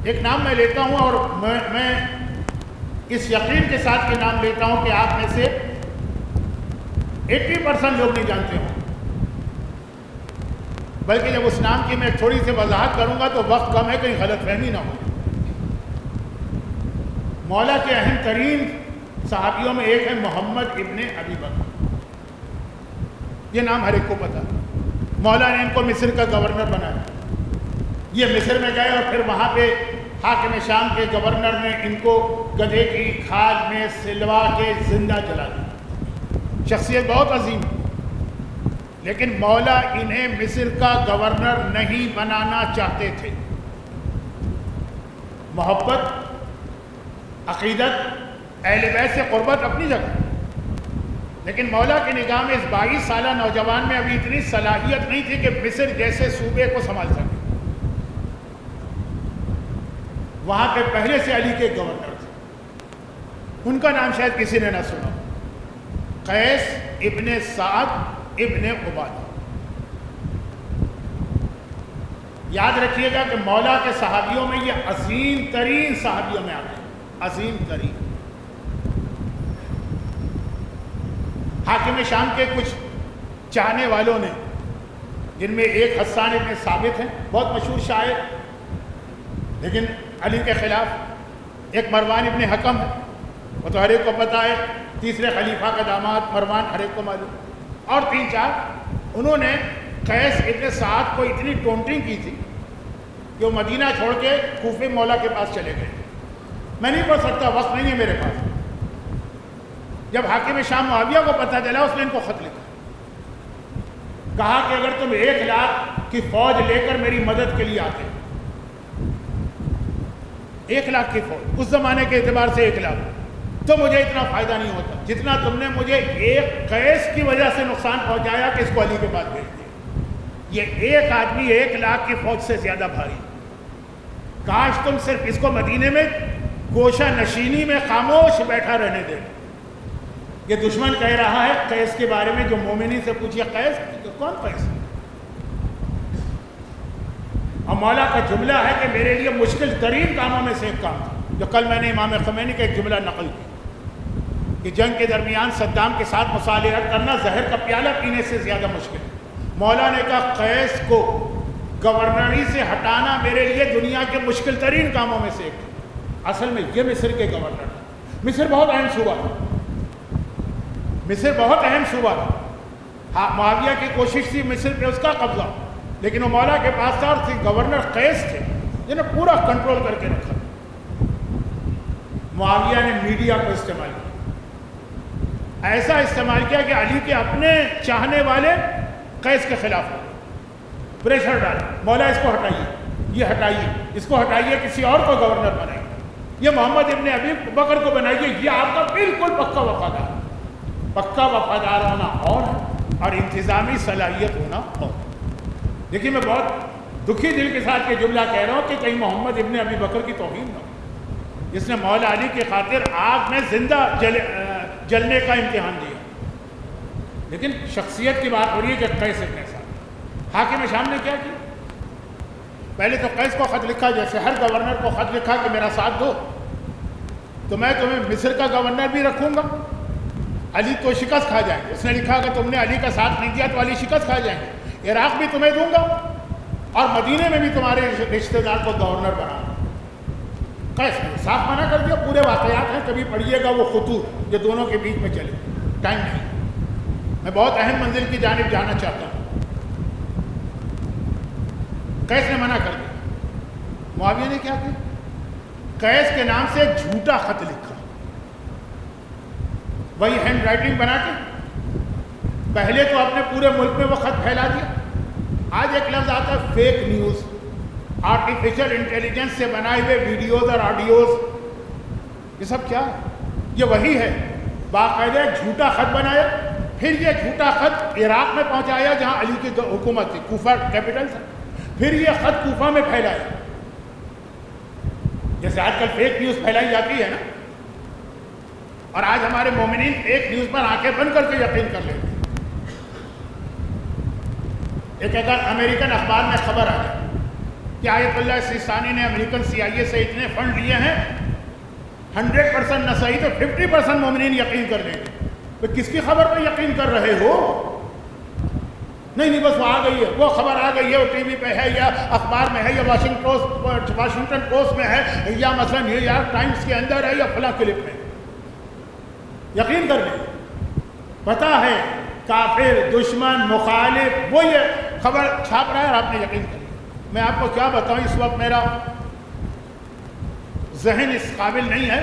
ایک نام میں لیتا ہوں اور میں اس یقین کے ساتھ یہ نام لیتا ہوں کہ آپ میں سے 80% لوگ نہیں جانتے ہوں، بلکہ جب اس نام کی میں تھوڑی سی وضاحت کروں گا تو وقت کم ہے، کہیں غلط فہمی نہ ہو۔ مولا کے اہم ترین صحابیوں میں ایک ہے محمد ابن ابی بکر۔ یہ نام ہر ایک کو پتا۔ مولا نے ان کو مصر کا گورنر بنایا، یہ مصر میں گئے اور پھر وہاں پہ حاکم شام کے گورنر نے ان کو گدھے کی کھال میں سلوا کے زندہ جلا دیا۔ شخصیت بہت عظیم، لیکن مولا انہیں مصر کا گورنر نہیں بنانا چاہتے تھے۔ محبت، عقیدت، اہل بیت سے قربت اپنی جگہ، لیکن مولا کی نگاہ میں اس 22 سالہ نوجوان میں ابھی اتنی صلاحیت نہیں تھی کہ مصر جیسے صوبے کو سنبھال سکے۔ وہاں پہ پہلے سے علی کے گورنر تھے، ان کا نام شاید کسی نے نہ سنا، قیس ابن سعد ابن عبادہ۔ یاد رکھیے گا کہ مولا کے صحابیوں میں یہ عظیم ترین صحابیوں میں آتے ہیں، عظیم ترین۔ حاکم شام کے کچھ چاہنے والوں نے، جن میں ایک حسان ابن ثابت ہیں، بہت مشہور شاعر، لیکن علی کے خلاف، ایک مروان ابن حکم ہے، وہ تو ہر ایک کو پتہ ہے، تیسرے خلیفہ کا داماد مروان، ہر ایک کو معلوم، اور 3-4 انہوں نے قیس ابن سعد کو اتنی ٹونٹنگ کی تھی کہ وہ مدینہ چھوڑ کے کوفے مولا کے پاس چلے گئے۔ میں نہیں پڑھ سکتا، وقت نہیں ہے میرے پاس۔ جب حاکم شام معاویہ کو پتہ چلا، اس نے ان کو خط لکھا، کہا کہ اگر تم 1 لاکھ کی فوج لے کر میری مدد کے لیے آتے، 1 لاکھ کی فوج، اس زمانے کے اعتبار سے 1 لاکھ، تو مجھے اتنا فائدہ نہیں ہوتا جتنا تم نے مجھے ایک قیس کی وجہ سے نقصان پہنچایا کہ اس کو علی کے پاس بھیج دیا۔ یہ ایک آدمی 1 لاکھ کی فوج سے زیادہ بھاری، کاش تم صرف اس کو مدینے میں گوشہ نشینی میں خاموش بیٹھا رہنے دے۔ یہ دشمن کہہ رہا ہے قیس کے بارے میں، جو مومنی سے پوچھئے قیس کون قیس؟ اور مولا کا جملہ ہے کہ میرے لیے مشکل ترین کاموں میں سے ایک کام تھا، جو کل میں نے امام خمینی کا ایک جملہ نقل کیا کہ جنگ کے درمیان صدام کے ساتھ مصالحت کرنا زہر کا پیالہ پینے سے زیادہ مشکل ہے۔ مولا نے کہا قیس کو گورنری سے ہٹانا میرے لیے دنیا کے مشکل ترین کاموں میں سے ایک ہے۔ اصل میں یہ مصر کے گورنر ہے۔ مصر بہت اہم صوبہ تھا، مصر بہت اہم صوبہ تھا۔ معاویہ کی کوشش تھی مصر پہ اس کا قبضہ، لیکن وہ مولا کے پاس تھا، اور گورنر قیس تھے جنہیں پورا کنٹرول کر کے رکھا۔ معاویہ نے میڈیا کو استعمال کیا، ایسا استعمال کیا کہ علی کے اپنے چاہنے والے قیس کے خلاف ہو گئے، پریشر ڈالا، مولا اس کو ہٹائیے، یہ ہٹائیے، اس کو ہٹائیے، کسی اور کو گورنر بنائیے، یہ محمد ابن ابی بکر کو بنائیے، یہ آپ کا بالکل پکا وفادار۔ پکا وفادار ہونا اور انتظامی صلاحیت ہونا اور۔ دیکھیے میں بہت دکھی دل کے ساتھ یہ جملہ کہہ رہا ہوں کہ کہیں محمد ابن ابی بکر کی توہین نہ ہو، جس نے مولا علی کی خاطر آگ میں زندہ جلنے کا امتحان دیا، لیکن شخصیت کی بات ہو رہی ہے کہ قیس ابن سعد۔ حاکم شام نے کیا کیا؟ پہلے تو قیس کو خط لکھا، جیسے ہر گورنر کو خط لکھا کہ میرا ساتھ دو تو میں تمہیں مصر کا گورنر بھی رکھوں گا، علی تو شکست کھا جائیں گے۔ اس نے لکھا کہ تم نے علی کا ساتھ نہیں دیا تو علی شکست کھا جائیں گے، عراق بھی تمہیں دوں گا اور مدینے میں بھی تمہارے رشتہ دار کو گورنر بنا۔ قیس نے صاف منع کر دیا، پورے واقعات ہیں، کبھی پڑھیے گا وہ خطوط جو دونوں کے بیچ میں چلے، ٹائم نہیں، میں بہت اہم منزل کی جانب جانا چاہتا ہوں۔ قیس نے منع کر دیا۔ معاویہ نے کیا کیا؟ قیس کے نام سے ایک جھوٹا خط لکھا، وہی ہینڈ رائٹنگ بنا کے پہلے تو اپنے پورے ملک میں وہ خط پھیلا دیا۔ آج ایک لفظ آتا ہے فیک نیوز، آرٹیفیشل انٹیلیجنس سے بنائے ہوئے ویڈیوز اور آڈیوز، یہ سب کیا ہے؟ یہ وہی ہے، باقاعدہ ایک جھوٹا خط بنایا، پھر یہ جھوٹا خط عراق میں پہنچایا جہاں علی کی حکومت تھی، کوفہ کیپٹل تھا، پھر یہ خط کوفہ میں پھیلایا، جیسے آج کل فیک نیوز پھیلائی جاتی ہے نا، اور آج ہمارے مومنین فیک نیوز پر آنکھیں بند کر کے یقین کر لیتے ہیں۔ ایک اگر امریکن اخبار میں خبر آ جائے کہ آیت اللہ سیستانی نے امریکن CIA سے اتنے فنڈ لیے ہیں، 100% نہ صحیح تو 50% مومنین یقین کر لیں گے. تو کس کی خبر پہ یقین کر رہے ہو؟ نہیں بس وہ آ گئی ہے، وہ خبر آ گئی ہے، وہ ٹی وی پہ ہے یا اخبار میں ہے یا واشنگٹن پوسٹ میں ہے یا مثلا نیو یارک ٹائمز کے اندر ہے یا فلاں کلپ میں، یقین کر لیں. پتہ ہے کافر، دشمن، مخالف وہ یہ خبر چھاپ رہا ہے اور آپ نے یقین کر لیا. میں آپ کو کیا بتاؤں، اس وقت میرا ذہن اس قابل نہیں ہے.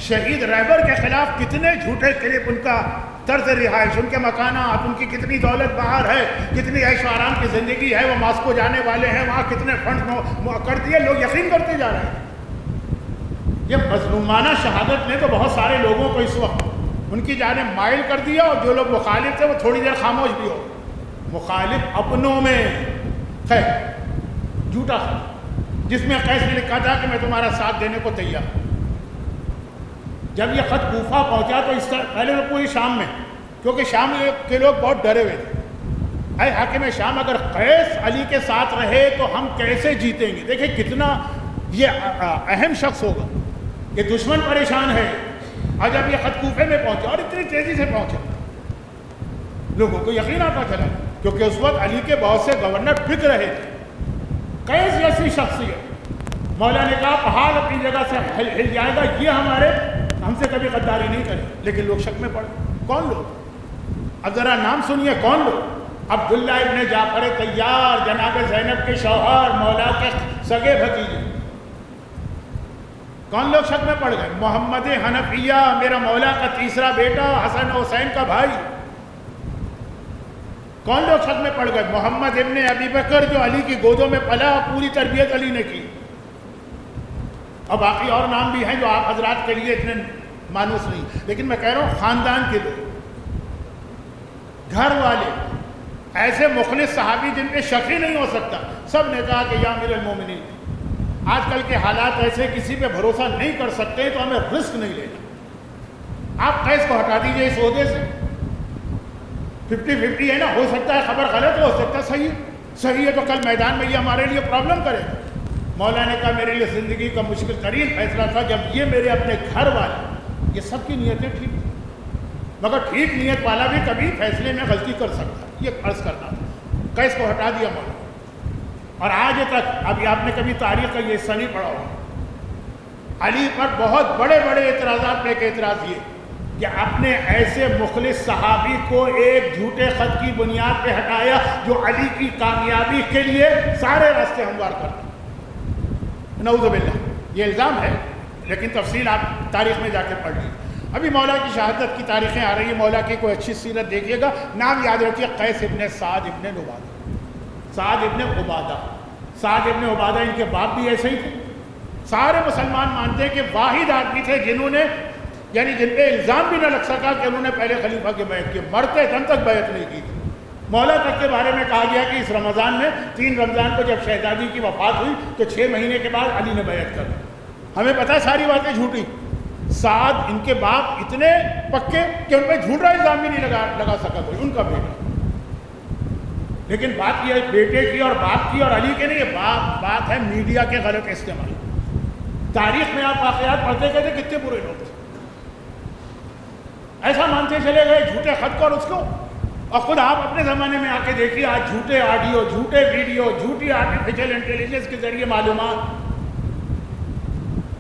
شہید رہبر کے خلاف کتنے جھوٹے کلپ، ان کا طرز رہائش، ان کے مکانات، ان کی کتنی دولت باہر ہے، کتنی عیش و آرام کی زندگی ہے، وہ ماسکو جانے والے ہیں، وہاں کتنے فنڈ کر دیے، لوگ یقین کرتے جا رہے ہیں. یہ مظلومانہ شہادت نے تو بہت سارے لوگوں کو اس وقت ان کی جانب مائل کر دیا، اور جو لوگ مخالف تھے وہ تھوڑی دیر خاموش بھی ہو. مخالف اپنوں میں خیر جھوٹا جس میں قیس نے لکھا تھا کہ میں تمہارا ساتھ دینے کو تیار ہوں. جب یہ خط کوفہ پہنچا تو اس طرح پہلے تو پوری شام میں، کیونکہ شام کے لوگ بہت ڈرے ہوئے تھے، اے حاکم شام اگر قیس علی کے ساتھ رہے تو ہم کیسے جیتیں گے. دیکھیں کتنا یہ اہم شخص ہوگا کہ دشمن پریشان ہے، اور جب یہ خط کوفے میں پہنچا اور اتنی تیزی سے پہنچا، لوگوں کو یقین آتا چلا، کیونکہ اس وقت علی کے بہت سے گورنر بک رہے تھے. قیس جیسی شخصیت، مولا نے کہا پہاڑ اپنی جگہ سے ہل جائے گا، یہ ہم سے کبھی غداری نہیں کرے. لیکن لوگ شک میں پڑ گئے. کون لوگ؟ اب ذرا نام سنیے کون لوگ. عبداللہ ابن جعفر طیار، جناب زینب کے شوہر، مولا کے سگے بھتیجے. کون لوگ شک میں پڑ گئے؟ محمد حنفیہ، میرا مولا کا تیسرا بیٹا، حسن حسین کا بھائی. کون لوگ شک میں پڑ گئے؟ محمد ابن ابی بکر جو علی کی گودوں میں پلا، پوری تربیت علی نے کی. اور باقی اور نام بھی ہیں جو آپ حضرات کے لیے اتنے مانوس نہیں، لیکن میں کہہ رہا ہوں خاندان کے لوگ، گھر والے، ایسے مخلص صحابی جن پہ شک ہی نہیں ہو سکتا، سب نے کہا کہ یا امیر المومنین، آج کل کے حالات ایسے کسی پہ بھروسہ نہیں کر سکتے تو ہمیں رسک نہیں لینا. آپ قیس کو ہٹا دیجئے اس عہدے سے. 50-50 ہے نا، ہو سکتا ہے خبر غلط ہو سکتا ہے صحیح ہے، تو کل میدان میں یہ ہمارے لیے پرابلم کرے. مولا نے کہا میرے لیے زندگی کا مشکل ترین فیصلہ تھا جب یہ میرے اپنے گھر والے، یہ سب کی نیتیں ٹھیک تھیں، مگر ٹھیک نیت والا بھی کبھی فیصلے میں غلطی کر سکتا ہے، یہ عرض کرنا تھا. قیس کو ہٹا دیا مولا. اور آج تک ابھی آپ نے کبھی تاریخ کا یہ حصہ نہیں پڑھا ہوگا، علی پر بہت بڑے بڑے اعتراضات میں. ایک اعتراض یہ کہ آپ نے ایسے مخلص صحابی کو ایک جھوٹے خط کی بنیاد پہ ہٹایا جو علی کی کامیابی کے لیے سارے راستے ہموار کرتا. نعوذ باللہ، یہ الزام ہے، لیکن تفصیل آپ تاریخ میں جا کے پڑھ لیجیے. ابھی مولا کی شہادت کی تاریخیں آ رہی ہیں، مولا کی کوئی اچھی سیرت دیکھیے گا. نام یاد رکھیے، قیس ابن سعد ابن عبادہ. سعد ابن عبادہ، سعد ابن عبادہ ان کے باپ بھی ایسے ہی تھے. سارے مسلمان مانتے ہیں کہ واحد آدمی تھے جنہوں نے، یعنی جن پہ الزام بھی نہ لگ سکا کہ انہوں نے پہلے خلیفہ کی بیعت کی، مرتے دم تک بیعت نہیں کی تھی. مولا تک کے بارے میں کہا گیا کہ اس رمضان میں 3 رمضان کو جب شہزادی کی وفات ہوئی تو 6 مہینے کے بعد علی نے بیعت کر دی. ہمیں پتہ ہے ساری باتیں جھوٹی. سعد ان کے باپ اتنے پکے کہ ان پہ جھوٹا الزام بھی نہیں لگا سکا کوئی، ان کا بیٹا. لیکن بات یہ ہے بیٹے کی اور باپ کی اور علی کے نہیں، یہ بات ہے میڈیا کے غلط استعمال. تاریخ میں آپ واقعات پڑھتے گئے تھے، کتنے برے لوگ تھے، ایسا مانتے چلے گئے جھوٹے خط کو اور اس کو. اور خود آپ اپنے زمانے میں آ کے دیکھیے، آج جھوٹے آڈیو، جھوٹے ویڈیو، جھوٹی آرٹیفیشل انٹیلیجنس کے ذریعے معلومات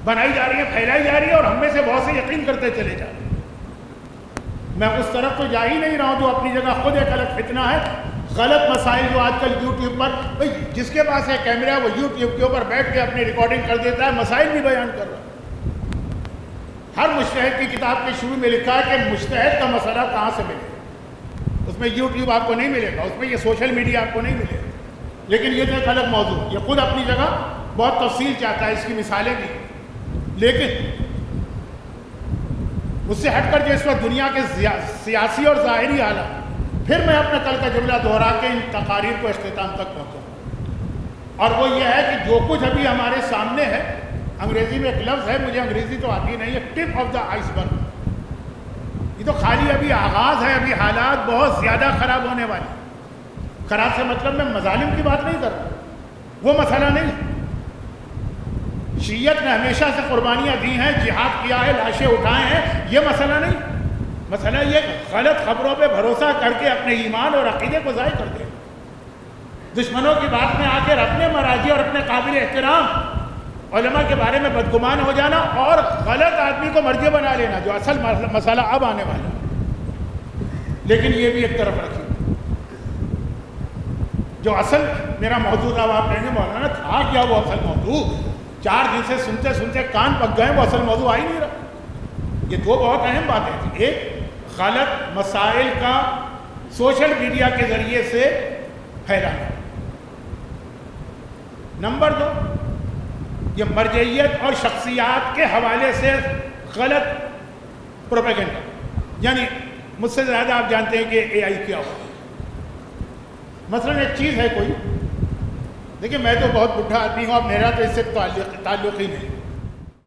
بنائی جا رہی ہیں، پھیلائی جا رہی ہے، اور ہم میں سے بہت سے یقین کرتے چلے جا رہے ہیں. میں اس طرف تو جا ہی نہیں رہا ہوں، جو اپنی جگہ خود ایک الگ فتنہ ہے. غلط مسائل جو آج کل یوٹیوب پر، جس کے پاس ہے کیمرہ وہ یوٹیوب کے اوپر بیٹھ کے اپنی ریکارڈنگ کر دیتا ہے، مسائل بھی بیان کر رہا ہے. ہر مجتہد کی کتاب کے شروع میں لکھا ہے کہ مجتہد کا مسئلہ کہاں سے ملے. اس میں یوٹیوب آپ کو نہیں ملے گا، اس میں یہ سوشل میڈیا آپ کو نہیں ملے گا. لیکن یہ تو ایک الگ موضوع، یہ خود اپنی جگہ بہت تفصیل چاہتا ہے، اس کی مثالیں بھی. لیکن اس سے ہٹ کر جو اس وقت دنیا کے سیاسی اور ظاہری حالات، پھر میں اپنا کل کا جملہ دہرا کے ان تقاریر کو اختتام تک پہنچوں. اور وہ یہ ہے کہ جو کچھ ابھی ہمارے سامنے ہے، انگریزی میں ایک لفظ ہے، مجھے انگریزی تو آتی نہیں ہے، ٹپ آف دا آئس برگ. یہ تو خالی ابھی آغاز ہے، ابھی حالات بہت زیادہ خراب ہونے والے. خراب سے مطلب میں مظالم کی بات نہیں کر رہا، وہ مسئلہ نہیں. شیعت نے ہمیشہ سے قربانیاں دی ہیں، جہاد کیا ہے، لاشیں اٹھائے ہیں، یہ مسئلہ نہیں. مسئلہ یہ غلط خبروں پہ بھروسہ کر کے اپنے ایمان اور عقیدے کو ضائع کر دیں. دشمنوں کی بات میں آ کر اپنے مراجع اور اپنے قابل احترام علماء کے بارے میں بدگمان ہو جانا اور غلط آدمی کو مرجع بنا لینا، جو اصل مسئلہ اب آنے والا ہے. لیکن یہ بھی ایک طرف رکھیے، جو اصل میرا موضوع تھا، آپ کہیں گے مولانا تھا کیا وہ اصل موضوع؟ 4 دن سے سنتے سنتے کان پک گئے، وہ اصل موضوع آ ہی نہیں رہا. یہ 2 بہت اہم باتیں تھیں. ایک، غلط مسائل کا سوشل میڈیا کے ذریعے سے پھیلانا. نمبر 2، یہ مرجعیت اور شخصیات کے حوالے سے غلط پروپیگنڈا. یعنی مجھ سے زیادہ آپ جانتے ہیں کہ اے آئی کیا ہو. مثلا ایک چیز ہے کوئی، دیکھیں میں تو بہت بڈھا آدمی ہوں، اب میرا تو اس سے تعلق ہی نہیں.